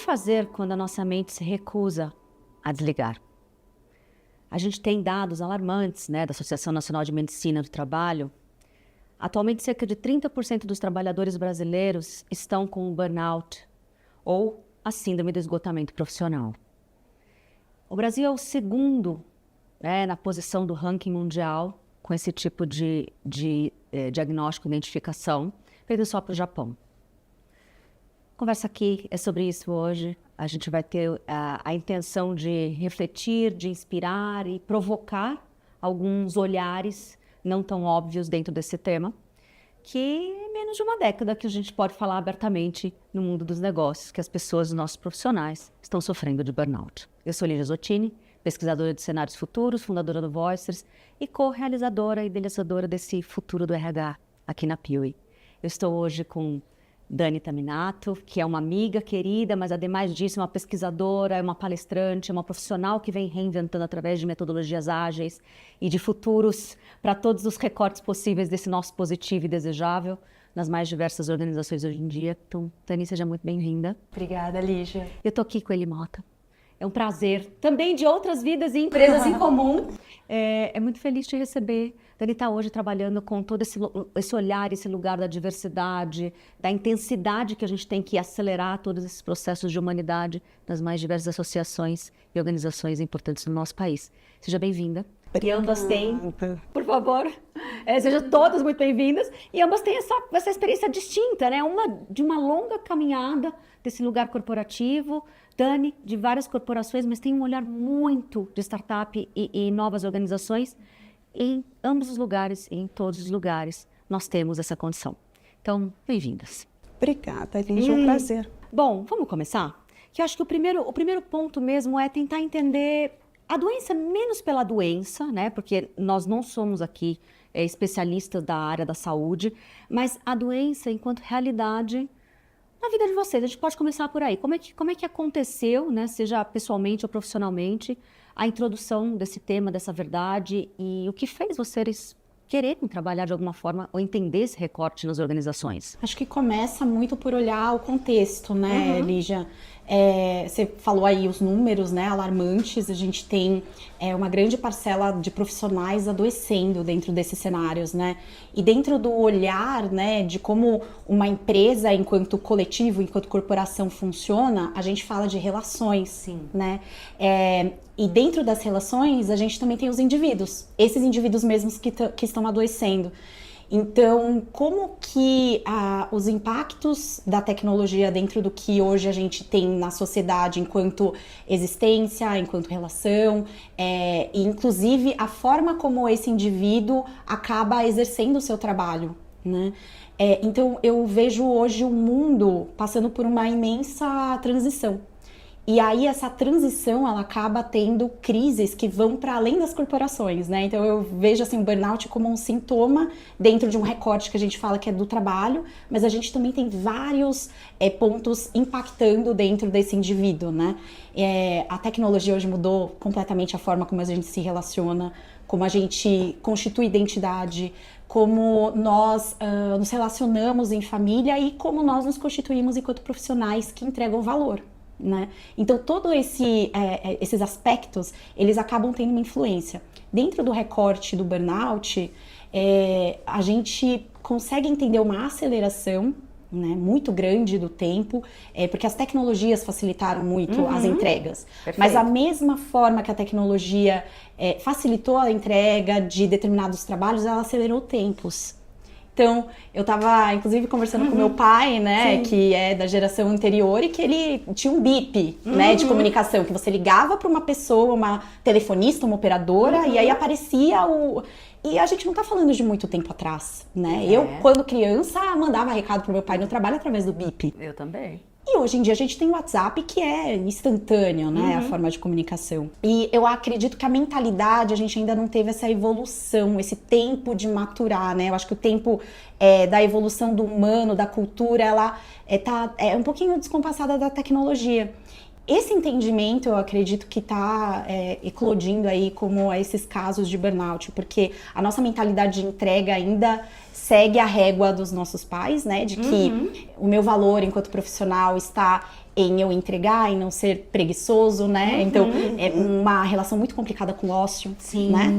fazer quando a nossa mente se recusa a desligar? A gente tem dados alarmantes, né, da Associação Nacional de Medicina do Trabalho. Atualmente, cerca de 30% dos trabalhadores brasileiros estão com burnout ou a síndrome do esgotamento profissional. O Brasil é o segundo, né, na posição do ranking mundial com esse tipo de diagnóstico e identificação, feito só para o Japão. A conversa aqui é sobre isso hoje. A gente vai ter a intenção de refletir, de inspirar e provocar alguns olhares não tão óbvios dentro desse tema, que é menos de uma década que a gente pode falar abertamente no mundo dos negócios, que as pessoas, os nossos profissionais, estão sofrendo de burnout. Eu sou Lígia Zottini, pesquisadora de cenários futuros, fundadora do Voicers e co-realizadora e idealizadora desse futuro do RH aqui na Piuí. Eu estou hoje com Dani Taminato, que é uma amiga querida, mas ademais disso é uma pesquisadora, é uma palestrante, é uma profissional que vem reinventando através de metodologias ágeis e de futuros para todos os recortes possíveis desse nosso positivo e desejável nas mais diversas organizações hoje em dia. Então, Dani, seja muito bem-vinda. Obrigada, Lígia. Eu estou aqui com a Eli Mota. É um prazer, também de outras vidas e empresas em comum. É muito feliz te receber. Dani está hoje trabalhando com todo esse olhar, esse lugar da diversidade, da intensidade que a gente tem que acelerar todos esses processos de humanidade nas mais diversas associações e organizações importantes do nosso país. Seja bem-vinda. E ambas têm, por favor, sejam todas muito bem-vindas. E ambas têm essa experiência distinta, né? Uma de uma longa caminhada desse lugar corporativo, Dani, de várias corporações, mas tem um olhar muito de startup e novas organizações. Em ambos os lugares, em todos os lugares, nós temos essa condição. Então, bem-vindas. Obrigada, Lígia, é um prazer. Bom, vamos começar? Que eu acho que o primeiro ponto mesmo é tentar entender a doença menos pela doença, né? Porque nós não somos aqui especialistas da área da saúde, mas a doença enquanto realidade na vida de vocês. A gente pode começar por aí. Como é que aconteceu, né, seja pessoalmente ou profissionalmente, a introdução desse tema, dessa verdade e o que fez vocês quererem trabalhar de alguma forma ou entender esse recorte nas organizações? Acho que começa muito por olhar o contexto, né, Lígia? Você falou aí os números, né, alarmantes. A gente tem uma grande parcela de profissionais adoecendo dentro desses cenários, né? E dentro do olhar, né, de como uma empresa, enquanto coletivo, enquanto corporação funciona, a gente fala de relações, sim, né? E dentro das relações, a gente também tem os indivíduos, esses indivíduos mesmos que estão adoecendo. Então, como que os impactos da tecnologia dentro do que hoje a gente tem na sociedade enquanto existência, enquanto relação, e inclusive a forma como esse indivíduo acaba exercendo o seu trabalho, né? Então, eu vejo hoje o mundo passando por uma imensa transição. E aí essa transição, ela acaba tendo crises que vão para além das corporações, né? Então eu vejo assim o burnout como um sintoma dentro de um recorte que a gente fala que é do trabalho, mas a gente também tem vários pontos impactando dentro desse indivíduo, né? A tecnologia hoje mudou completamente a forma como a gente se relaciona, como a gente constitui identidade, como nós nos relacionamos em família e como nós nos constituímos enquanto profissionais que entregam valor, né? Então todos esses aspectos, eles acabam tendo uma influência. Dentro do recorte do burnout, a gente consegue entender uma aceleração, né, muito grande do tempo, porque as tecnologias facilitaram muito as entregas. Perfeito. Mas a mesma forma que a tecnologia facilitou a entrega de determinados trabalhos, ela acelerou tempos. Então, eu estava, inclusive, conversando com meu pai, né, sim, que é da geração anterior, e que ele tinha um bip, né, de comunicação, que você ligava para uma pessoa, uma telefonista, uma operadora, e aí aparecia E a gente não tá falando de muito tempo atrás, né? Eu, quando criança, mandava recado pro meu pai no trabalho através do bip. Eu também. E hoje em dia a gente tem o WhatsApp, que é instantâneo, né, a forma de comunicação. E eu acredito que a mentalidade, a gente ainda não teve essa evolução, esse tempo de maturar, né? Eu acho que o tempo da evolução do humano, da cultura, ela é um pouquinho descompassada da tecnologia. Esse entendimento, eu acredito que está eclodindo aí como esses casos de burnout, porque a nossa mentalidade de entrega ainda segue a régua dos nossos pais, né? De que o meu valor enquanto profissional está em eu entregar, em não ser preguiçoso, né? Então, é uma relação muito complicada com o ócio, né?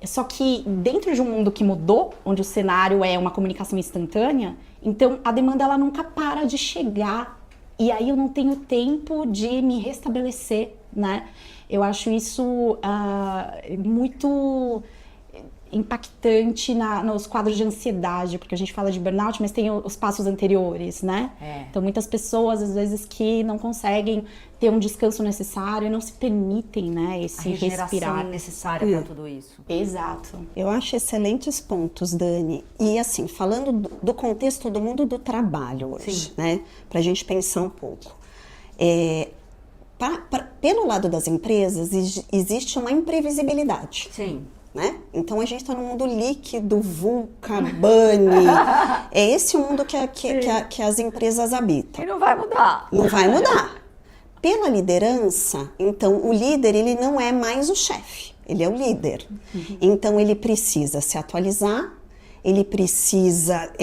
Só que dentro de um mundo que mudou, onde o cenário é uma comunicação instantânea, então a demanda ela nunca para de chegar. E aí eu não tenho tempo de me restabelecer, né? Eu acho isso muito impactante nos quadros de ansiedade, porque a gente fala de burnout, mas tem os passos anteriores, né? Então muitas pessoas, às vezes, que não conseguem ter um descanso necessário e não se permitem, né, esse respirar. Necessária para tudo isso. Exato. Eu acho excelentes pontos, Dani. E assim, falando do contexto do mundo do trabalho hoje, né? Pra gente pensar um pouco. Pelo lado das empresas, existe uma imprevisibilidade. Sim. Né? Então a gente está no mundo líquido, VUCA, BANI. É esse o mundo que as empresas habitam. E não vai mudar. Não vai mudar. Pela liderança, então o líder ele não é mais o chefe, ele é o líder. Então ele precisa se atualizar, ele precisa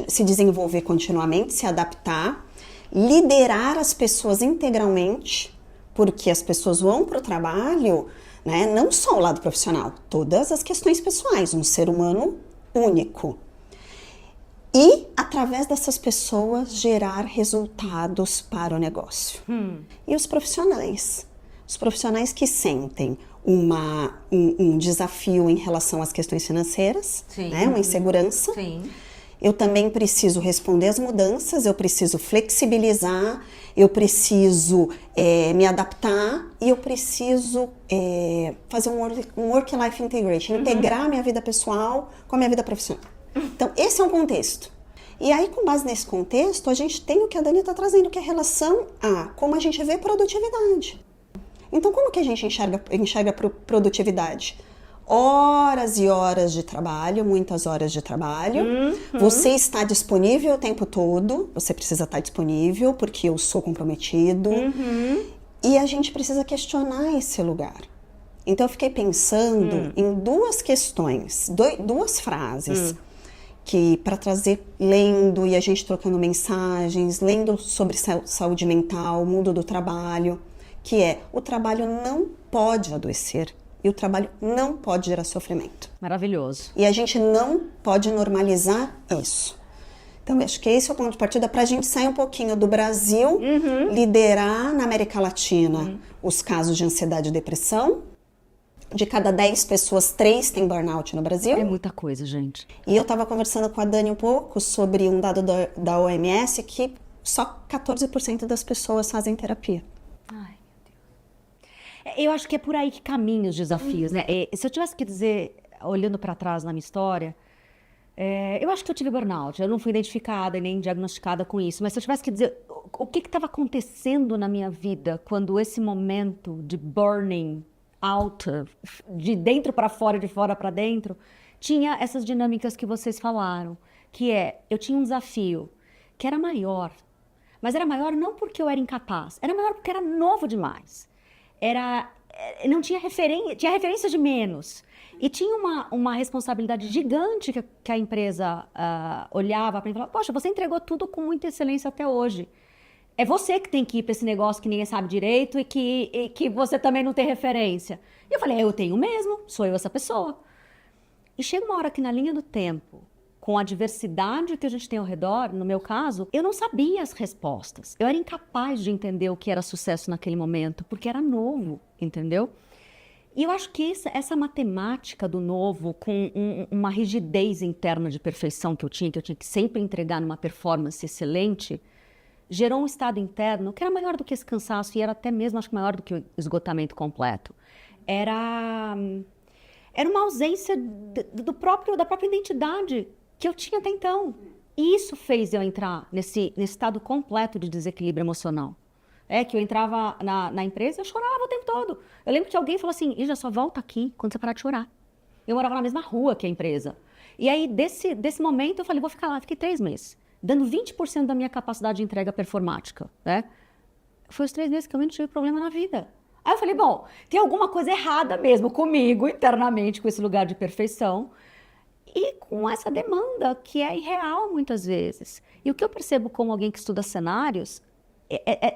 se desenvolver continuamente, se adaptar, liderar as pessoas integralmente, porque as pessoas vão para o trabalho, né? Não só o lado profissional, todas as questões pessoais, um ser humano único. E, através dessas pessoas, gerar resultados para o negócio. E os profissionais que sentem um desafio em relação às questões financeiras, né? Uma insegurança. Sim. Eu também preciso responder às mudanças, eu preciso flexibilizar, eu preciso me adaptar e eu preciso fazer um work-life integration, integrar a minha vida pessoal com a minha vida profissional. Então, esse é um contexto. E aí, com base nesse contexto, a gente tem o que a Dani está trazendo, que é a relação a como a gente vê produtividade. Então, como que a gente enxerga produtividade? Horas e horas de trabalho, muitas horas de trabalho. Você está disponível o tempo todo, você precisa estar disponível porque eu sou comprometido. E a gente precisa questionar esse lugar. Então eu fiquei pensando em duas questões, duas frases que para trazer, lendo e a gente trocando mensagens, lendo sobre saúde mental, mundo do trabalho, que é: o trabalho não pode adoecer. E o trabalho não pode gerar sofrimento. Maravilhoso. E a gente não pode normalizar isso. Então, eu acho que esse é o ponto de partida para a gente sair um pouquinho do Brasil, liderar na América Latina os casos de ansiedade e depressão. De cada 10 pessoas, 3 têm burnout no Brasil. É muita coisa, gente. E eu estava conversando com a Dani um pouco sobre um dado da OMS que só 14% das pessoas fazem terapia. Ai. Eu acho que é por aí que caminham os desafios, né? Se eu tivesse que dizer, olhando para trás na minha história, eu acho que eu tive burnout. Eu não fui identificada e nem diagnosticada com isso. Mas se eu tivesse que dizer o que estava acontecendo na minha vida quando esse momento de burning out, de dentro para fora, de fora para dentro, tinha essas dinâmicas que vocês falaram, que eu tinha um desafio que era maior. Mas era maior não porque eu era incapaz, era maior porque era novo demais. Não tinha referência, tinha referência de menos. E tinha uma responsabilidade gigante que a empresa olhava para mim e falava: poxa, você entregou tudo com muita excelência até hoje. É você que tem que ir para esse negócio que ninguém sabe direito e que você também não tem referência. E eu falei: eu tenho mesmo, sou eu essa pessoa. E chega uma hora que na linha do tempo, com a diversidade que a gente tem ao redor, no meu caso, eu não sabia as respostas. Eu era incapaz de entender o que era sucesso naquele momento, porque era novo, entendeu? E eu acho que essa matemática do novo, com uma rigidez interna de perfeição que eu tinha que sempre entregar numa performance excelente, gerou um estado interno que era maior do que esse cansaço e era até mesmo, acho que maior do que o esgotamento completo. Era uma ausência da própria identidade que eu tinha até então. E isso fez eu entrar nesse estado completo de desequilíbrio emocional. Que eu entrava na empresa e eu chorava o tempo todo. Eu lembro que alguém falou assim: Ija, só volta aqui quando você parar de chorar. Eu morava na mesma rua que a empresa. E aí, desse momento, eu falei: vou ficar lá. Fiquei 3 meses, dando 20% da minha capacidade de entrega performática, né? foi os 3 meses que eu menos tive problema na vida. Aí eu falei, bom, tem alguma coisa errada mesmo comigo, internamente, com esse lugar de perfeição. E com essa demanda que é irreal muitas vezes. E o que eu percebo como alguém que estuda cenários,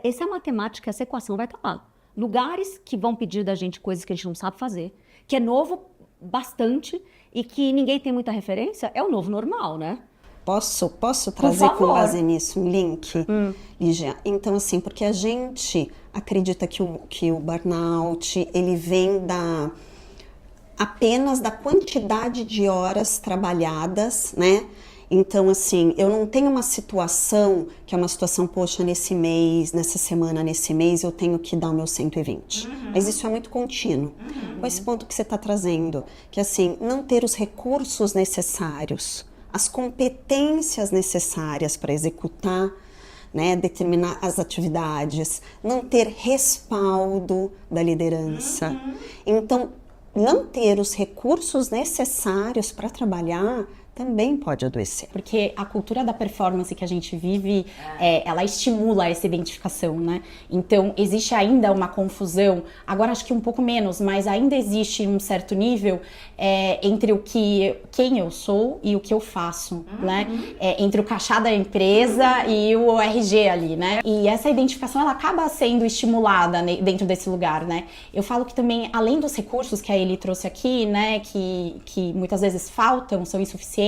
essa matemática, essa equação vai estar lá. Lugares que vão pedir da gente coisas que a gente não sabe fazer, que é novo bastante e que ninguém tem muita referência, é o novo normal, né? Posso trazer com base nisso um link, Lígia? Então, assim, porque a gente acredita que o burnout, ele vem apenas da quantidade de horas trabalhadas, né? Então, assim, eu não tenho uma situação que é uma situação, poxa, nesse mês, nessa semana, nesse mês, eu tenho que dar o meu 120. Mas isso é muito contínuo. Com esse ponto que você está trazendo, que, assim, não ter os recursos necessários, as competências necessárias para executar, né, determinar as atividades, não ter respaldo da liderança. Então, não ter os recursos necessários para trabalhar também pode adoecer. Porque a cultura da performance que a gente vive, ela estimula essa identificação, né? Então, existe ainda uma confusão, agora acho que um pouco menos, mas ainda existe um certo nível entre quem eu sou e o que eu faço, né? Entre o crachá da empresa e o RG ali, né? E essa identificação, ela acaba sendo estimulada dentro desse lugar, né? Eu falo que também, além dos recursos que a Eli trouxe aqui, né, que muitas vezes faltam, são insuficientes,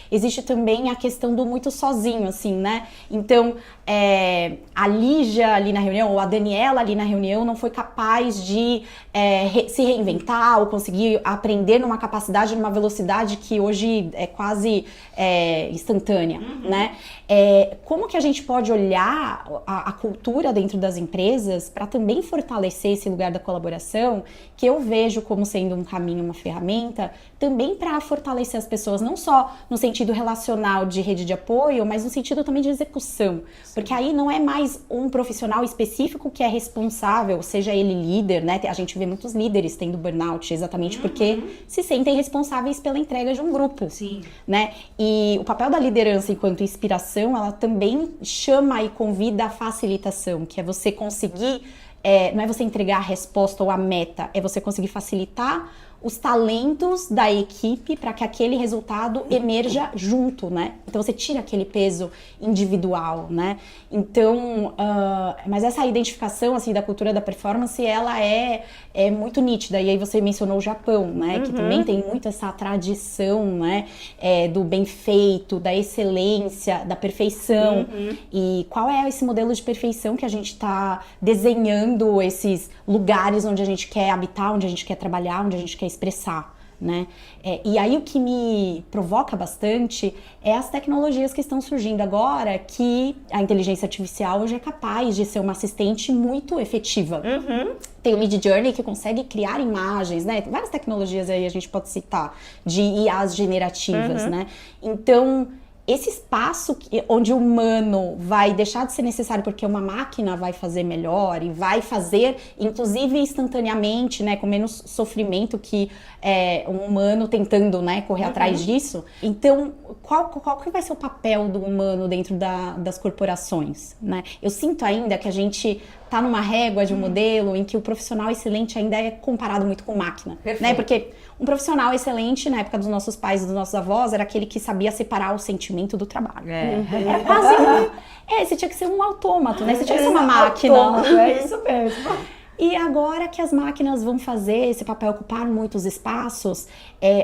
existe também a questão do muito sozinho, assim, né? Então, a Lígia ali na reunião, ou a Daniela ali na reunião, não foi capaz de se reinventar ou conseguir aprender numa capacidade, numa velocidade que hoje é quase instantânea, né? Como que a gente pode olhar a cultura dentro das empresas para também fortalecer esse lugar da colaboração, que eu vejo como sendo um caminho, uma ferramenta, também para fortalecer as pessoas, não só no sentido relacional de rede de apoio, mas no sentido também de execução. Sim. Porque aí não é mais um profissional específico que é responsável, seja ele líder, né? A gente vê muitos líderes tendo burnout exatamente porque se sentem responsáveis pela entrega de um grupo. Sim. Né? E o papel da liderança enquanto inspiração, ela também chama e convida a facilitação, que é você conseguir, não é você entregar a resposta ou a meta, é você conseguir facilitar os talentos da equipe para que aquele resultado emerja junto, né? Então você tira aquele peso individual, né? Então, mas essa identificação assim da cultura da performance, ela é muito nítida. E aí você mencionou o Japão, né? Que também tem muito essa tradição, né? Do bem feito, da excelência, da perfeição. E qual é esse modelo de perfeição que a gente está desenhando esses lugares onde a gente quer habitar, onde a gente quer trabalhar, onde a gente quer expressar, né? E aí o que me provoca bastante é as tecnologias que estão surgindo agora, que a inteligência artificial hoje é capaz de ser uma assistente muito efetiva. Tem o Midjourney que consegue criar imagens, né? Tem várias tecnologias aí a gente pode citar de IAs generativas, né? Então, esse espaço onde o humano vai deixar de ser necessário porque uma máquina vai fazer melhor e vai fazer, inclusive instantaneamente, né, com menos sofrimento que um humano tentando, né, correr atrás disso. Então, qual que vai ser o papel do humano dentro das corporações, né? Eu sinto ainda que a gente tá numa régua de um modelo em que o profissional excelente ainda é comparado muito com máquina, né? Porque um profissional excelente, na época dos nossos pais e dos nossos avós, era aquele que sabia separar o sentimento do trabalho. Era quase você tinha que ser um autômato, né? Você tinha que ser uma máquina. É isso mesmo. E agora que as máquinas vão fazer esse papel, ocupar muitos espaços,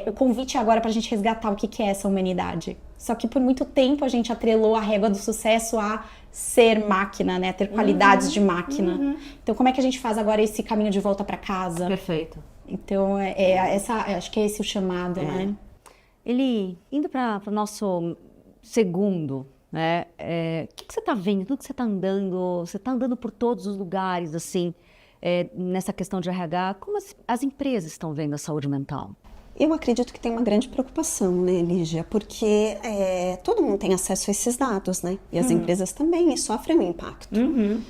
o convite agora para a gente resgatar o que é essa humanidade. Só que por muito tempo a gente atrelou a régua do sucesso a ser máquina, né? Ter qualidades de máquina. Então como é que a gente faz agora esse caminho de volta para casa? Perfeito. Então acho que é esse o chamado, né? Ele, indo para o nosso segundo, né? O que você está vendo? Tudo que você está andando? Você está andando por todos os lugares, assim, nessa questão de RH. Como as empresas estão vendo a saúde mental? Eu acredito que tem uma grande preocupação, né, Lígia? Porque todo mundo tem acesso a esses dados, né? E as empresas também, e sofrem um impacto.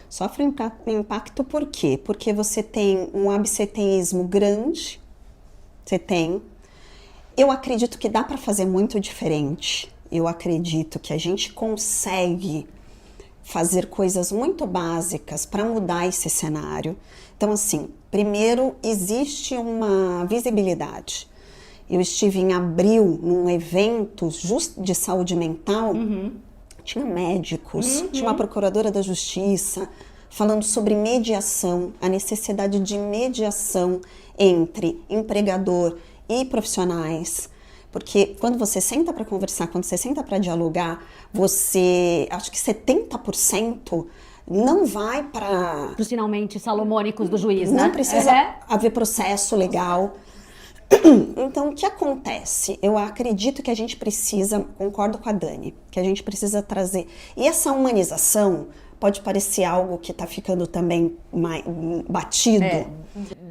Sofrem um impacto por quê? Porque você tem um absenteísmo grande, Eu acredito que dá para fazer muito diferente. Eu acredito que a gente consegue fazer coisas muito básicas para mudar esse cenário. Então, assim, primeiro existe uma visibilidade. Eu estive em abril num evento de saúde mental, tinha médicos, tinha uma procuradora da justiça falando sobre mediação, a necessidade de mediação entre empregador e profissionais. Porque quando você senta para conversar, quando você senta para dialogar, acho que 70% não vai para... Os finalmente salomônicos do juiz, Não né? precisa haver processo legal. Então, o que acontece? Eu acredito que a gente precisa, concordo com a Dani, que a gente precisa trazer... E essa humanização pode parecer algo que está ficando também batido.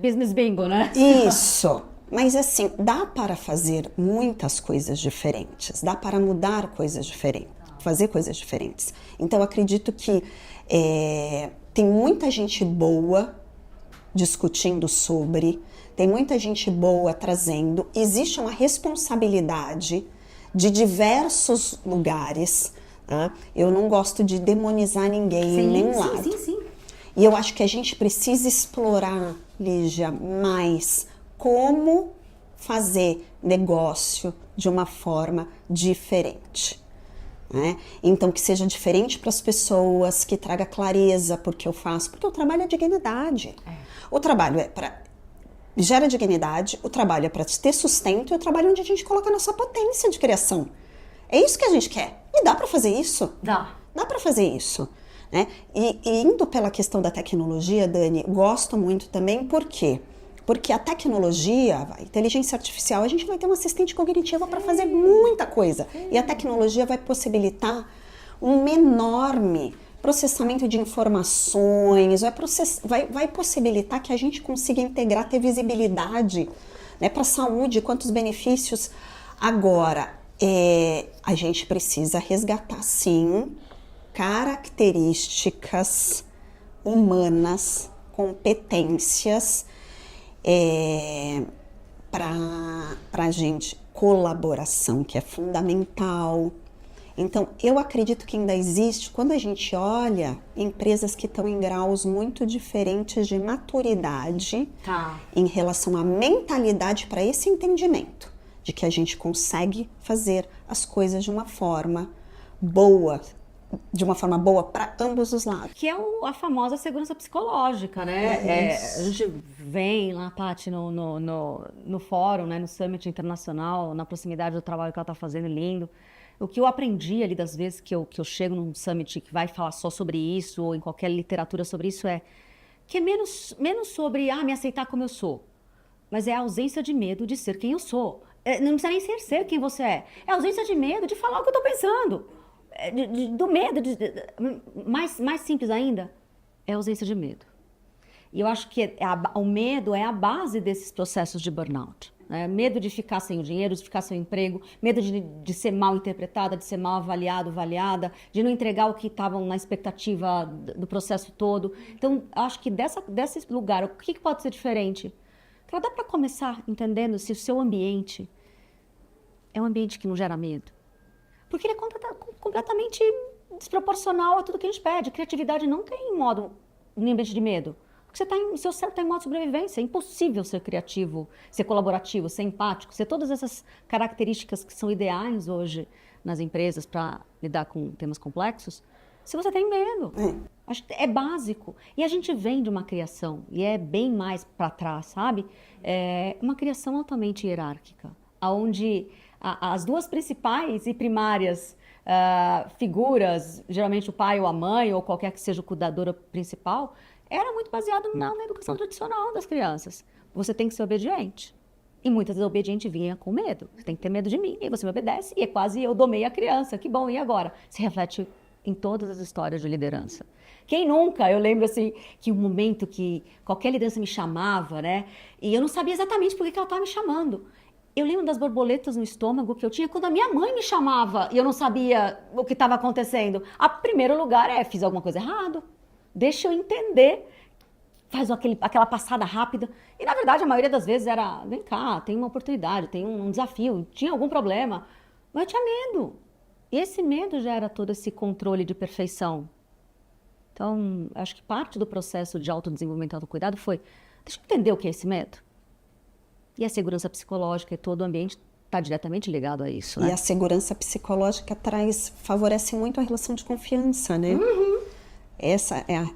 Business bingo, né? Isso. Mas assim, dá para fazer muitas coisas diferentes, dá para mudar coisas diferentes, fazer coisas diferentes. Então, eu acredito que tem muita gente boa discutindo sobre, tem muita gente boa trazendo, existe uma responsabilidade de diversos lugares, tá? Eu não gosto de demonizar ninguém, nem um lado. Sim. E eu acho que a gente precisa explorar, Lígia, mais como fazer negócio de uma forma diferente, né? Então, que seja diferente para as pessoas, que traga clareza porque eu faço, porque o trabalho é dignidade. O trabalho gera dignidade, o trabalho é para ter sustento, e o trabalho é onde a gente coloca a nossa potência de criação. É isso que a gente quer. E dá para fazer isso? Dá para fazer isso, né? E indo pela questão da tecnologia, Dani, gosto muito também, por quê? Porque a tecnologia, a inteligência artificial, a gente vai ter um assistente cognitivo para fazer muita coisa. E a tecnologia vai possibilitar um enorme processamento de informações, vai possibilitar que a gente consiga integrar, ter visibilidade, né, para a saúde, quantos benefícios. Agora, a gente precisa resgatar, sim, características humanas, competências, para a gente, colaboração, que é fundamental. Então, eu acredito que ainda existe, quando a gente olha, empresas que estão em graus muito diferentes de maturidade em relação à mentalidade para esse entendimento, de que a gente consegue fazer as coisas de uma forma boa para ambos os lados. Que é a famosa segurança psicológica, né? A gente vem lá, Paty, no fórum, né, no Summit Internacional, na proximidade do trabalho que ela está fazendo, lindo. O que eu aprendi ali das vezes que eu chego num Summit que vai falar só sobre isso, ou em qualquer literatura sobre isso, que é menos sobre me aceitar como eu sou, mas é a ausência de medo de ser quem eu sou. Não precisa nem ser quem você é. É a ausência de medo de falar o que eu estou pensando. Do medo, mais simples ainda, é a ausência de medo. E eu acho que o medo é a base desses processos de burnout. Né? Medo de ficar sem o dinheiro, de ficar sem o emprego, medo de ser mal interpretada, de ser mal avaliada, de não entregar o que estavam na expectativa do processo todo. Então, acho que desse lugar, o que pode ser diferente? Dá para começar entendendo se o seu ambiente é um ambiente que não gera medo. Porque ele é completamente desproporcional a tudo que a gente pede. Criatividade não tem modo no ambiente de medo. Porque o seu cérebro está em modo de sobrevivência. É impossível ser criativo, ser colaborativo, ser empático, ser todas essas características que são ideais hoje nas empresas para lidar com temas complexos, se você tem medo. Acho que é básico. E a gente vem de uma criação, e é bem mais para trás, sabe? É uma criação altamente hierárquica, onde as duas principais e primárias figuras, geralmente o pai ou a mãe, ou qualquer que seja o cuidador principal, era muito baseado na educação tradicional das crianças. Você tem que ser obediente. E muitas vezes o obediente vinha com medo. Você tem que ter medo de mim, e você me obedece, e é quase eu domei a criança. Que bom, e agora? Se reflete em todas as histórias de liderança. Quem nunca? Eu lembro, assim, que um momento que qualquer liderança me chamava, né? E eu não sabia exatamente por que ela estava me chamando. Eu lembro das borboletas no estômago que eu tinha quando a minha mãe me chamava e eu não sabia o que estava acontecendo. A primeiro lugar fiz alguma coisa errada. Deixa eu entender. Faz aquela passada rápida. E, na verdade, a maioria das vezes era, vem cá, tem uma oportunidade, tem um desafio, tinha algum problema. Mas eu tinha medo. E esse medo gera todo esse controle de perfeição. Então, acho que parte do processo de autodesenvolvimento e autocuidado foi, deixa eu entender o que é esse medo. E a segurança psicológica e todo o ambiente está diretamente ligado a isso, né? E a segurança psicológica favorece muito a relação de confiança, né?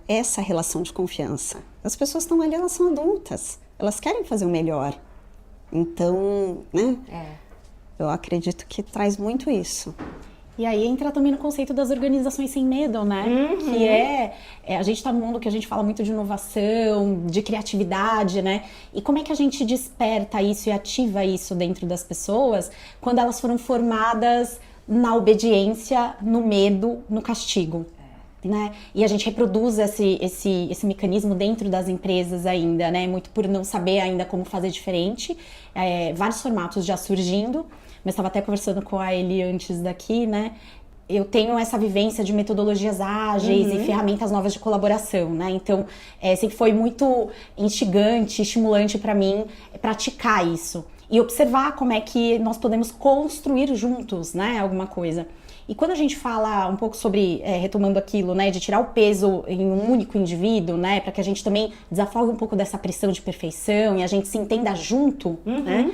Essa relação de confiança. As pessoas estão ali, elas são adultas, elas querem fazer o melhor. Então, né? Eu acredito que traz muito isso. E aí entra também no conceito das organizações sem medo, né? Que a gente está num mundo que a gente fala muito de inovação, de criatividade, né? E como é que a gente desperta isso e ativa isso dentro das pessoas quando elas foram formadas na obediência, no medo, no castigo? Né? E a gente reproduz esse mecanismo dentro das empresas ainda, né? Muito por não saber ainda como fazer diferente. Vários formatos já surgindo, mas estava até conversando com a Eli antes daqui, né? Eu tenho essa vivência de metodologias ágeis e ferramentas novas de colaboração, né? Então, sempre foi muito instigante, estimulante para mim praticar isso. E observar como é que nós podemos construir juntos, né? Alguma coisa. E quando a gente fala um pouco sobre, retomando aquilo, né, de tirar o peso em um único indivíduo, né, para que a gente também desafogue um pouco dessa pressão de perfeição e a gente se entenda junto, né,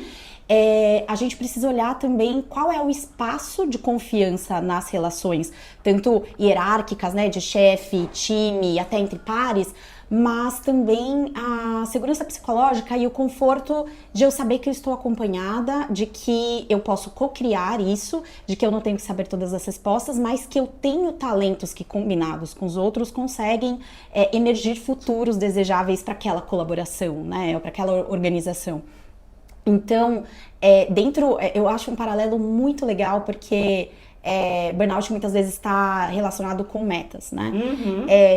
a gente precisa olhar também qual é o espaço de confiança nas relações, tanto hierárquicas, né, de chefe, time, até entre pares, mas também a segurança psicológica e o conforto de eu saber que eu estou acompanhada, de que eu posso co-criar isso, de que eu não tenho que saber todas as respostas, mas que eu tenho talentos que, combinados com os outros, conseguem emergir futuros desejáveis para aquela colaboração, né, ou para aquela organização. Então, eu acho um paralelo muito legal, porque burnout muitas vezes está relacionado com metas, né?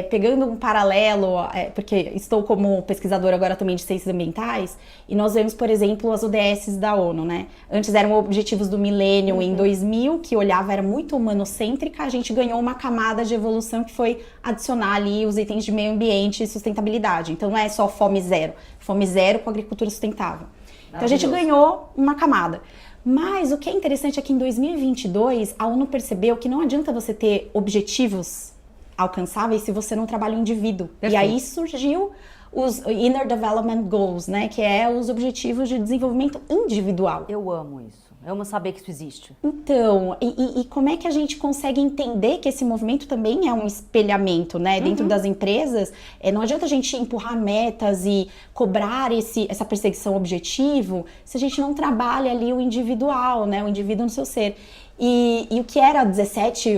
Pegando um paralelo, porque estou como pesquisadora agora também de ciências ambientais, e nós vemos, por exemplo, as ODS da ONU, né? Antes eram objetivos do milênio em 2000, que olhava, era muito humanocêntrica, a gente ganhou uma camada de evolução que foi adicionar ali os itens de meio ambiente e sustentabilidade. Então não é só fome zero com agricultura sustentável. Então a gente ganhou uma camada. Mas o que é interessante é que em 2022 a ONU percebeu que não adianta você ter objetivos alcançáveis se você não trabalha o indivíduo. Perfeito. E aí surgiu os Inner Development Goals, né? Que é os objetivos de desenvolvimento individual. Eu amo isso. Eu amo saber que isso existe. Então, e como é que a gente consegue entender que esse movimento também é um espelhamento, né? Dentro das empresas, não adianta a gente empurrar metas e cobrar essa perseguição objetivo se a gente não trabalha ali o individual, né? O indivíduo no seu ser. E o que era 17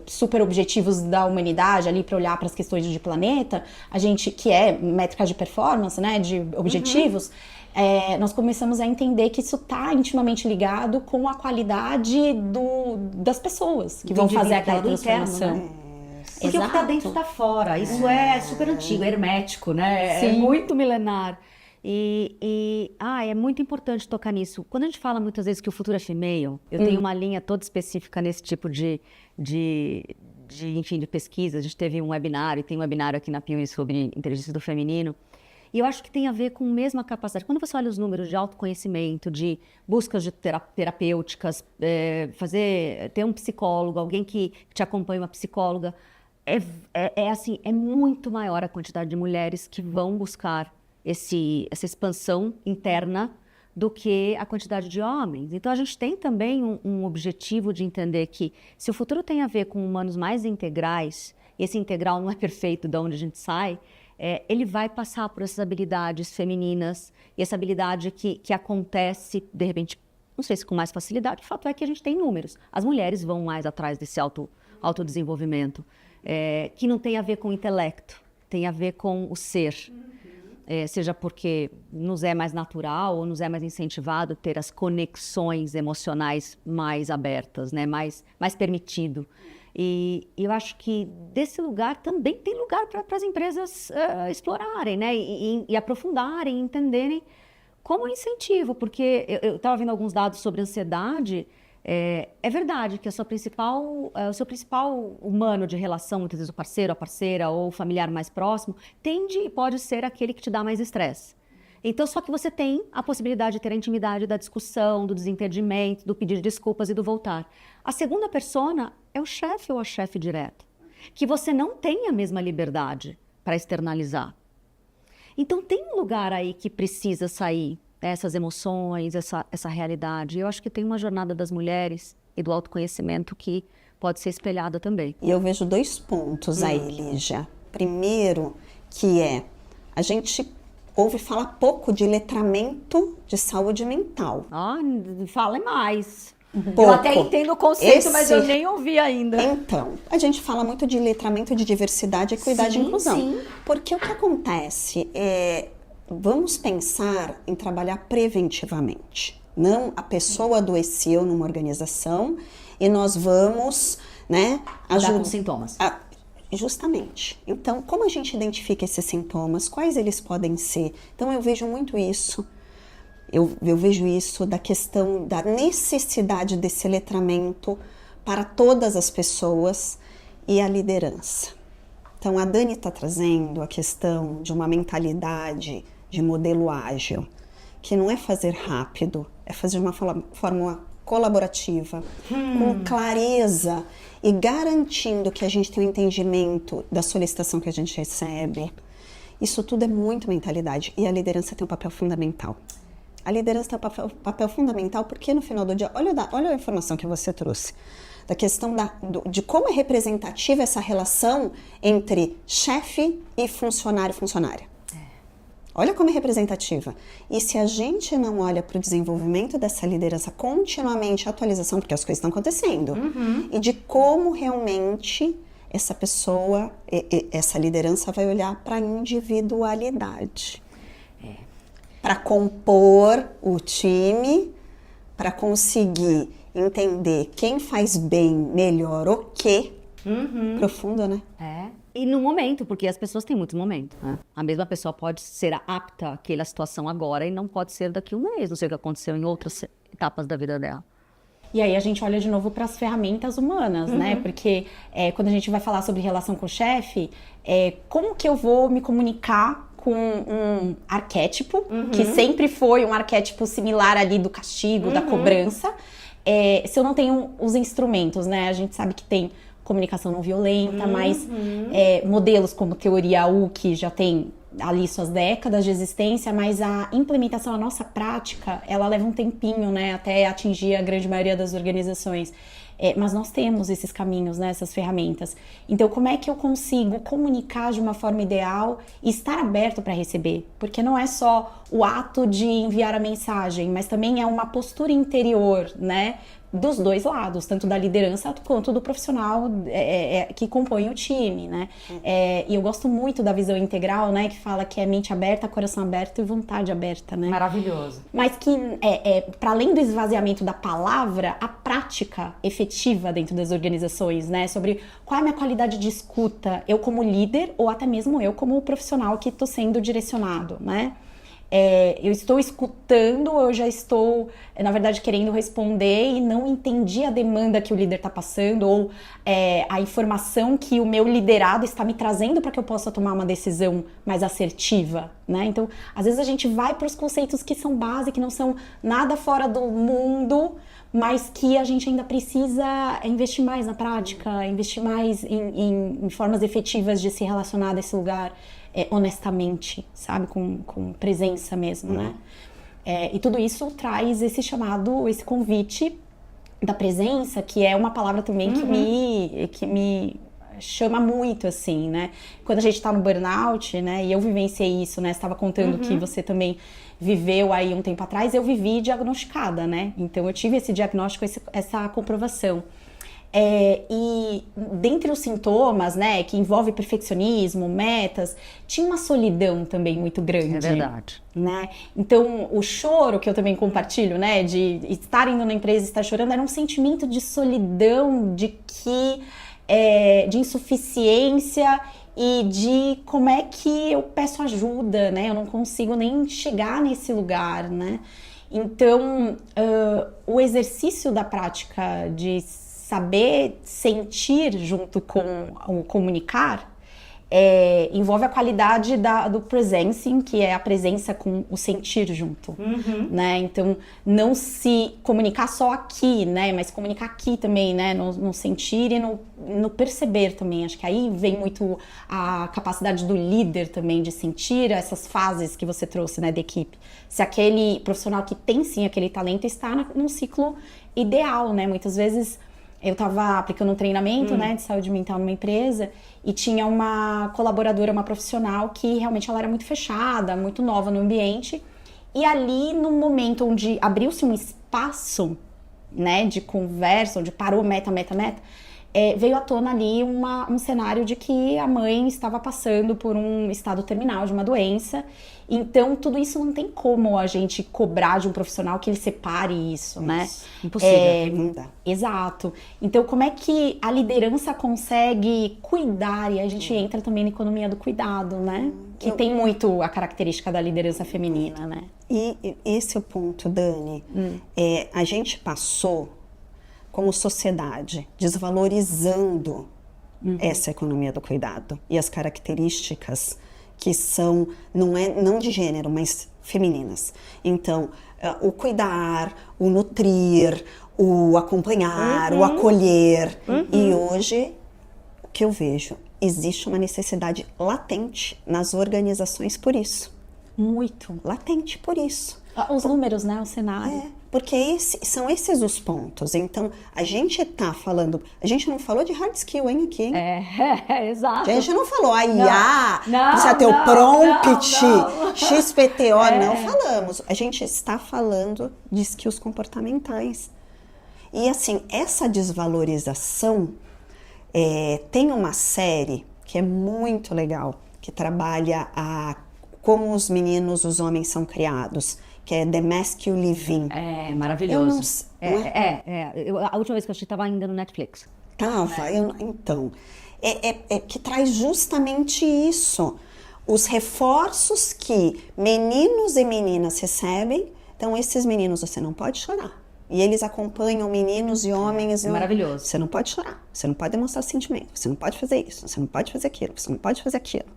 super objetivos da humanidade ali para olhar para as questões de planeta, a gente, que é métrica de performance, né? De objetivos, nós começamos a entender que isso está intimamente ligado com a qualidade das pessoas que vão fazer aquela transformação. Interno, né? Porque o que está dentro está fora. Isso é super antigo, é hermético, né? Sim. É muito milenar. É muito importante tocar nisso. Quando a gente fala muitas vezes que o futuro é female, eu tenho uma linha toda específica nesse tipo de pesquisa. A gente teve um webinário, e tem um webinário aqui na Piauí sobre inteligência do feminino. E eu acho que tem a ver com a mesma capacidade. Quando você olha os números de autoconhecimento, de buscas de terapêuticas, ter um psicólogo, alguém que te acompanha, uma psicóloga, é muito maior a quantidade de mulheres que vão buscar essa expansão interna do que a quantidade de homens. Então, a gente tem também um objetivo de entender que se o futuro tem a ver com humanos mais integrais, e esse integral não é perfeito de onde a gente sai, ele vai passar por essas habilidades femininas e essa habilidade que acontece, de repente, não sei se com mais facilidade, o fato é que a gente tem números. As mulheres vão mais atrás desse autodesenvolvimento, que não tem a ver com o intelecto, tem a ver com o ser. Seja porque nos é mais natural ou nos é mais incentivado ter as conexões emocionais mais abertas, né? mais permitido. E eu acho que desse lugar também tem lugar para as empresas explorarem, né? E aprofundarem, entenderem como incentivo, porque eu estava vendo alguns dados sobre ansiedade. É verdade que o seu principal humano de relação, muitas vezes o parceiro, a parceira ou o familiar mais próximo, tende e pode ser aquele que te dá mais estresse. Então, só que você tem a possibilidade de ter a intimidade da discussão, do desentendimento, do pedir desculpas e do voltar. A segunda persona é o chefe ou a chefe direto. que você não tem a mesma liberdade para externalizar. Então tem um lugar aí que precisa sair, né, essas emoções, essa realidade. Eu acho que tem uma jornada das mulheres e do autoconhecimento que pode ser espelhada também. E eu vejo 2 pontos aí, Lígia. Primeiro, que a gente ouve falar pouco de letramento de saúde mental. Fala mais. Pouco. Eu até entendo o conceito, mas eu nem ouvi ainda. Então, a gente fala muito de letramento de diversidade, equidade e inclusão. Sim. Porque o que acontece vamos pensar em trabalhar preventivamente. Não a pessoa adoeceu numa organização e nós vamos, né, ajudar com sintomas. Justamente. Então, como a gente identifica esses sintomas? Quais eles podem ser? Então, eu vejo muito isso. Eu vejo isso da questão da necessidade desse letramento para todas as pessoas e a liderança. Então, a Dani está trazendo a questão de uma mentalidade de modelo ágil, que não é fazer rápido, é fazer de uma forma colaborativa, com clareza e garantindo que a gente tem um entendimento da solicitação que a gente recebe. Isso tudo é muito mentalidade e a liderança tem um papel fundamental. A liderança tem um papel fundamental porque no final do dia, olha a informação que você trouxe, da questão de como é representativa essa relação entre chefe e funcionário-funcionária. Olha como é representativa. E se a gente não olha para o desenvolvimento dessa liderança continuamente, atualização, porque as coisas estão acontecendo, e de como realmente essa pessoa, essa liderança vai olhar para a individualidade. Para compor o time, para conseguir entender quem faz bem melhor o quê. Profundo, né? E no momento, porque as pessoas têm muito momento, né? A mesma pessoa pode ser apta àquela situação agora e não pode ser daqui a um mês, não sei o que aconteceu em outras etapas da vida dela. E aí a gente olha de novo para as ferramentas humanas, né? Porque quando a gente vai falar sobre relação com o chefe, como que eu vou me comunicar com um arquétipo, que sempre foi um arquétipo similar ali do castigo, da cobrança, se eu não tenho os instrumentos, né? A gente sabe que tem comunicação não violenta, mas modelos como teoria U, que já tem ali suas décadas de existência, mas a implementação, a nossa prática, ela leva um tempinho, né, até atingir a grande maioria das organizações. Mas nós temos esses caminhos, né, essas ferramentas. Então, como é que eu consigo comunicar de uma forma ideal e estar aberto para receber? Porque não é só o ato de enviar a mensagem, mas também é uma postura interior, né, dos dois lados, tanto da liderança quanto do profissional que compõe o time, né? E eu gosto muito da visão integral, né, que fala que é mente aberta, coração aberto e vontade aberta, né? Maravilhoso. Mas que, para além do esvaziamento da palavra, a prática efetiva dentro das organizações, né? Sobre qual é a minha qualidade de escuta, eu como líder ou até mesmo eu como profissional que estou sendo direcionado, né? Eu estou escutando, eu já estou, na verdade, querendo responder e não entendi a demanda que o líder está passando ou a informação que o meu liderado está me trazendo para que eu possa tomar uma decisão mais assertiva, né? Então, às vezes a gente vai para os conceitos que são base, que não são nada fora do mundo, mas que a gente ainda precisa investir mais na prática, investir mais em formas efetivas de se relacionar desse lugar honestamente, sabe? Com presença mesmo, né? E tudo isso traz esse chamado, esse convite da presença, que é uma palavra também que me chama muito, assim, né? Quando a gente tá no burnout, né? E eu vivenciei isso, né? Você estava contando que você também viveu aí um tempo atrás, eu vivi diagnosticada, né? Então eu tive esse diagnóstico, essa comprovação. E dentre os sintomas, né, que envolve perfeccionismo, metas, tinha uma solidão também muito grande. É verdade. Né? Então, o choro que eu também compartilho, né, de estar indo na empresa e estar chorando, era um sentimento de solidão, de insuficiência e de como é que eu peço ajuda, né? Eu não consigo nem chegar nesse lugar, né? Então, o exercício da prática de saber sentir junto com o comunicar envolve a qualidade do presencing, que é a presença com o sentir junto, né? Então, não se comunicar só aqui, né? Mas comunicar aqui também, né? No sentir e no perceber também. Acho que aí vem muito a capacidade do líder também de sentir essas fases que você trouxe, né, da equipe. Se aquele profissional que tem sim aquele talento está num ciclo ideal, né? Muitas vezes eu estava aplicando um treinamento, né, de saúde mental numa empresa e tinha uma colaboradora, uma profissional que realmente ela era muito fechada, muito nova no ambiente. E ali, no momento onde abriu-se um espaço, né, de conversa, onde parou meta, veio à tona ali um cenário de que a mãe estava passando por um estado terminal de uma doença. Então, tudo isso não tem como a gente cobrar de um profissional que ele separe isso, né? Impossível. Não dá. Exato. Então, como é que a liderança consegue cuidar? E a gente entra também na economia do cuidado, né? Que tem muito a característica da liderança feminina, né? E esse é o ponto, Dani. A gente passou, como sociedade, desvalorizando essa economia do cuidado e as características que são, não de gênero, mas femininas. Então, o cuidar, o nutrir, o acompanhar, o acolher. E hoje, o que eu vejo, existe uma necessidade latente nas organizações por isso. Latente por isso. Os números, né? O cenário. Porque são esses os pontos. Então, a gente tá falando... A gente não falou de hard skill, hein, aqui, hein? Exato. A gente não falou a IA, precisa ter o prompt, XPTO. Não falamos. A gente está falando de skills comportamentais. E, assim, essa desvalorização... tem uma série que é muito legal, que trabalha como os meninos, os homens são criados, que é The Masculine Living. É maravilhoso. A última vez que eu assisti estava ainda no Netflix. Então, que traz justamente isso. Os reforços que meninos e meninas recebem. Então, esses meninos, você não pode chorar. E eles acompanham meninos e homens. Maravilhoso. Você não pode chorar, você não pode demonstrar sentimento, você não pode fazer isso, você não pode fazer aquilo, você não pode fazer aquilo.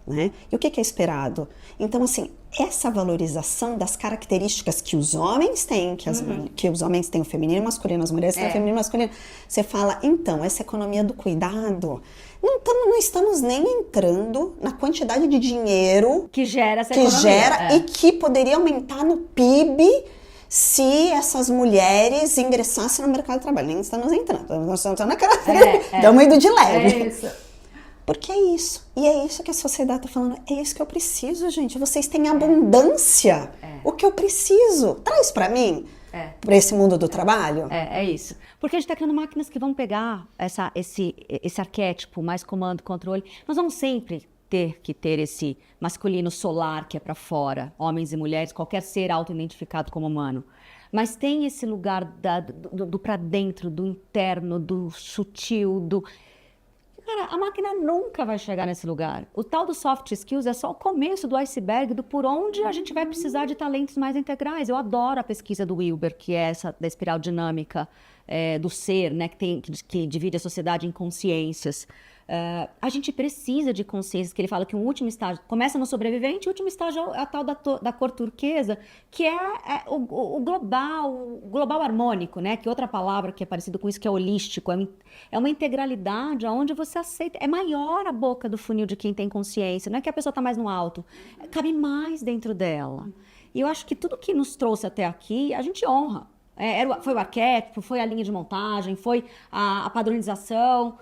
Né? E o que é esperado? Então, assim, essa valorização das características que os homens têm, que os homens têm o feminino e o masculino, as mulheres têm o feminino e o masculino. Você fala, então, essa economia do cuidado, não estamos nem entrando na quantidade de dinheiro que gera essa economia. E que poderia aumentar no PIB se essas mulheres ingressassem no mercado de trabalho. Nem estamos entrando, nós estamos naquela... Estamos indo de leve. É isso. Porque é isso. E é isso que a sociedade está falando. É isso que eu preciso, gente. Vocês têm abundância. O que eu preciso. Traz para mim. Para esse mundo do trabalho. É isso. Porque a gente está criando máquinas que vão pegar esse arquétipo, mais comando, controle. Nós vamos sempre ter que ter esse masculino solar que é para fora. Homens e mulheres, qualquer ser auto-identificado como humano. Mas tem esse lugar do para dentro, do interno, do sutil, Cara, a máquina nunca vai chegar nesse lugar. O tal do soft skills é só o começo do iceberg do por onde a gente vai precisar de talentos mais integrais. Eu adoro a pesquisa do Wilber, que é essa da espiral dinâmica do ser, né, que divide a sociedade em consciências. A gente precisa de consciências, que ele fala que o último estágio começa no sobrevivente, o último estágio é a tal da cor turquesa, que é o global harmônico, né? Que outra palavra que é parecido com isso, que é holístico, é uma integralidade onde você aceita, é maior a boca do funil de quem tem consciência, não é que a pessoa está mais no alto, cabe mais dentro dela. E eu acho que tudo que nos trouxe até aqui, a gente honra. Foi o arquétipo, foi a linha de montagem, foi a padronização.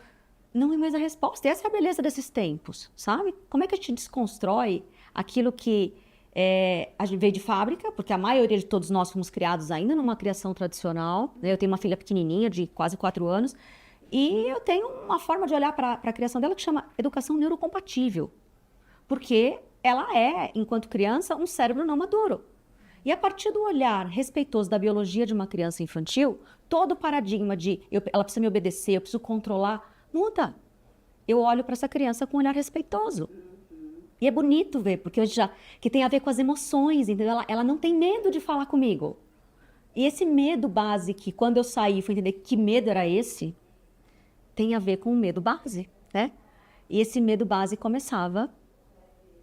Não é mais a resposta. E essa é a beleza desses tempos, sabe? Como é que a gente desconstrói aquilo que a gente veio de fábrica, porque a maioria de todos nós fomos criados ainda numa criação tradicional. Eu tenho uma filha pequenininha, de quase 4 anos, e eu tenho uma forma de olhar para a criação dela que chama educação neurocompatível. Porque ela é, enquanto criança, um cérebro não maduro. E a partir do olhar respeitoso da biologia de uma criança infantil, todo o paradigma de ela precisa me obedecer, eu preciso controlar, muda. Eu olho para essa criança com um olhar respeitoso. E é bonito ver, porque que tem a ver com as emoções, entendeu? Ela não tem medo de falar comigo. E esse medo base, que quando eu saí fui entender que medo era esse, tem a ver com o medo base, né? E esse medo base começava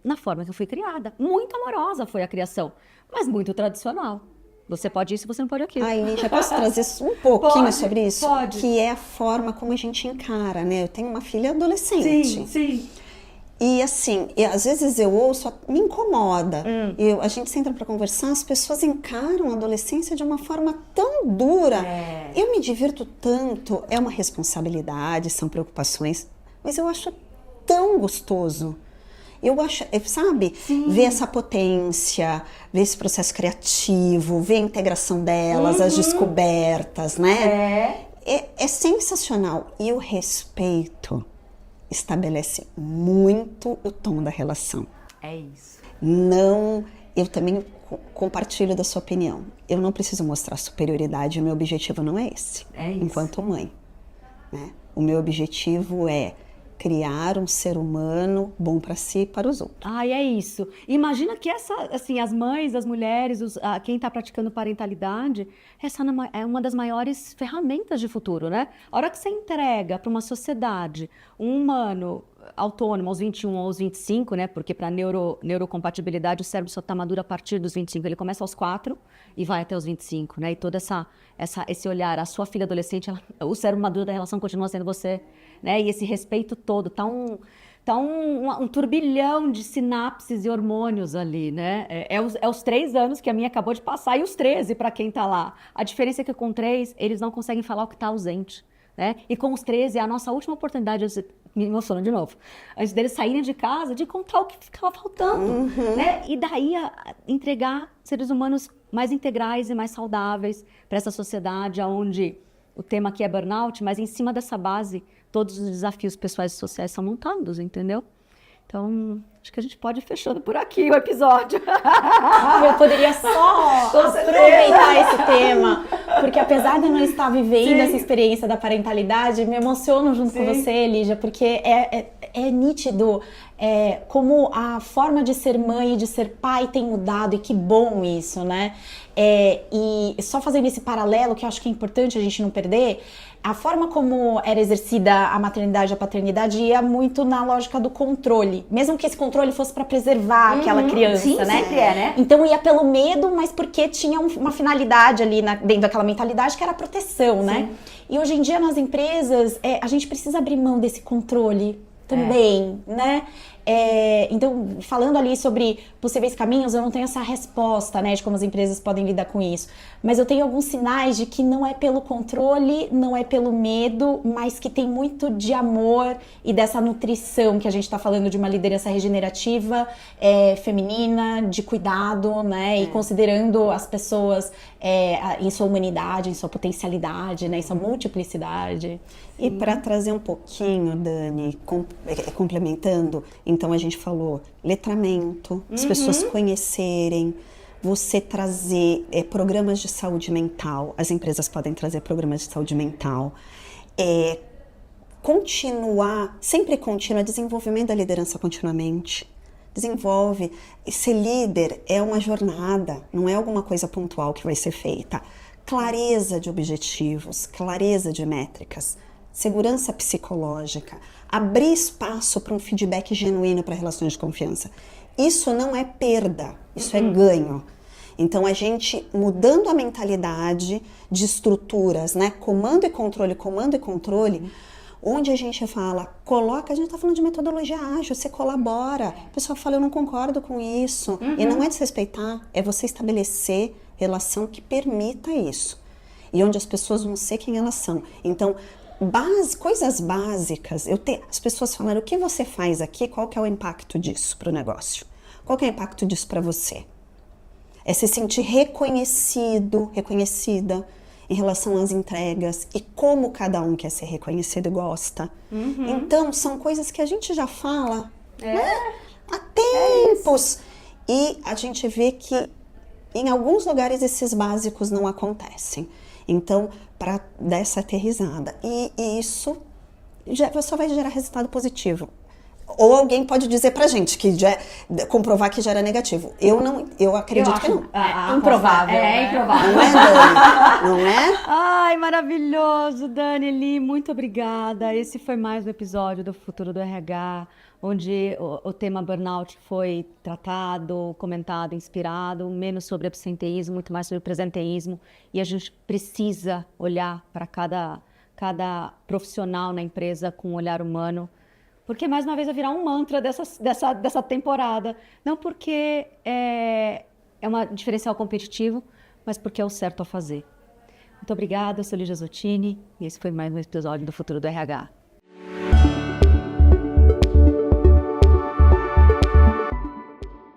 na forma que eu fui criada. Muito amorosa foi a criação, mas muito tradicional. Você pode isso, você não pode aquilo. Ai, Lígia, posso trazer um pouquinho sobre isso? Pode. Que é a forma como a gente encara, né? Eu tenho uma filha adolescente. Sim. E assim, às vezes eu ouço, me incomoda. A gente senta para conversar, as pessoas encaram a adolescência de uma forma tão dura. Eu me divirto tanto, é uma responsabilidade, são preocupações, mas eu acho tão gostoso. Eu acho, sabe, ver essa potência, ver esse processo criativo, ver a integração delas, as descobertas, né? É sensacional. E o respeito estabelece muito o tom da relação. É isso. Não, eu também compartilho da sua opinião. Eu não preciso mostrar superioridade, o meu objetivo não é esse. É isso. Enquanto mãe, né? O meu objetivo é criar um ser humano bom para si e para os outros. Ai, é isso. Imagina que as mães, as mulheres, quem está praticando parentalidade, essa é uma das maiores ferramentas de futuro, né? A hora que você entrega para uma sociedade um humano autônomo aos 21 ou aos 25, né? Porque para neurocompatibilidade o cérebro só está maduro a partir dos 25. Ele começa aos 4 e vai até os 25, né? E todo esse olhar, a sua filha adolescente, o cérebro maduro da relação continua sendo você, né? E esse respeito todo, tá um turbilhão de sinapses e hormônios ali, né? É os 3 anos que a minha acabou de passar e os 13 para quem tá lá. A diferença é que com 3 eles não conseguem falar o que tá ausente, né? E com os 13 é a nossa última oportunidade, me emociono de novo, antes deles saírem de casa, de contar o que ficava faltando, né? E daí entregar seres humanos mais integrais e mais saudáveis para essa sociedade onde o tema aqui é burnout, mas em cima dessa base todos os desafios pessoais e sociais são montados, entendeu? Então, acho que a gente pode ir fechando por aqui o episódio. Eu poderia só aproveitar esse tema, porque apesar de eu não estar vivendo essa experiência da parentalidade, me emociono junto com você, Lígia, porque é nítido como a forma de ser mãe e de ser pai tem mudado, e que bom isso, né? E só fazendo esse paralelo, que eu acho que é importante a gente não perder, a forma como era exercida a maternidade e a paternidade ia muito na lógica do controle, mesmo que esse controle fosse para preservar aquela criança, sim, né? Sempre né? Então ia pelo medo, mas porque tinha uma finalidade ali dentro daquela mentalidade que era a proteção, né? E hoje em dia nas empresas a gente precisa abrir mão desse controle também, né? Então, falando ali sobre possíveis caminhos, eu não tenho essa resposta, né, de como as empresas podem lidar com isso. Mas eu tenho alguns sinais de que não é pelo controle, não é pelo medo, mas que tem muito de amor e dessa nutrição que a gente está falando, de uma liderança regenerativa, feminina, de cuidado, né, e considerando as pessoas em sua humanidade, em sua potencialidade, né, em sua multiplicidade. E para trazer um pouquinho, Dani, complementando, então a gente falou letramento, as pessoas conhecerem, você trazer programas de saúde mental, as empresas podem trazer programas de saúde mental, sempre continua, desenvolvimento da liderança continuamente. Desenvolve, ser líder é uma jornada, não é alguma coisa pontual que vai ser feita. Clareza de objetivos, clareza de métricas, segurança psicológica, abrir espaço para um feedback genuíno para relações de confiança. Isso não é perda, isso é ganho. Então a gente mudando a mentalidade de estruturas, né? Comando e controle, onde a gente fala, a gente está falando de metodologia ágil, você colabora. A pessoa fala, eu não concordo com isso. E não é desrespeitar, é você estabelecer relação que permita isso. E onde as pessoas vão ser quem elas são. Então, coisas básicas, as pessoas falaram, o que você faz aqui, qual que é o impacto disso para o negócio? Qual que é o impacto disso para você? É se sentir reconhecida em relação às entregas e como cada um quer ser reconhecido e gosta. Então, são coisas que a gente já fala né, há tempos. E a gente vê que em alguns lugares esses básicos não acontecem. Então, para dar essa aterrissada. E isso só vai gerar resultado positivo. Ou alguém pode dizer pra gente que comprovar que já era negativo. Eu acredito que não. Improvável. Improvável. Não é, Dani? Não é? Ai, maravilhoso, Dani, Li, muito obrigada. Esse foi mais um episódio do Futuro do RH, onde o tema burnout foi tratado, comentado, inspirado, menos sobre absenteísmo, muito mais sobre presenteísmo. E a gente precisa olhar para cada profissional na empresa com um olhar humano, porque mais uma vez vai virar um mantra dessa temporada. Não porque é um diferencial competitivo, mas porque é o certo a fazer. Muito obrigada, eu sou Lígia Zottini e esse foi mais um episódio do Futuro do RH.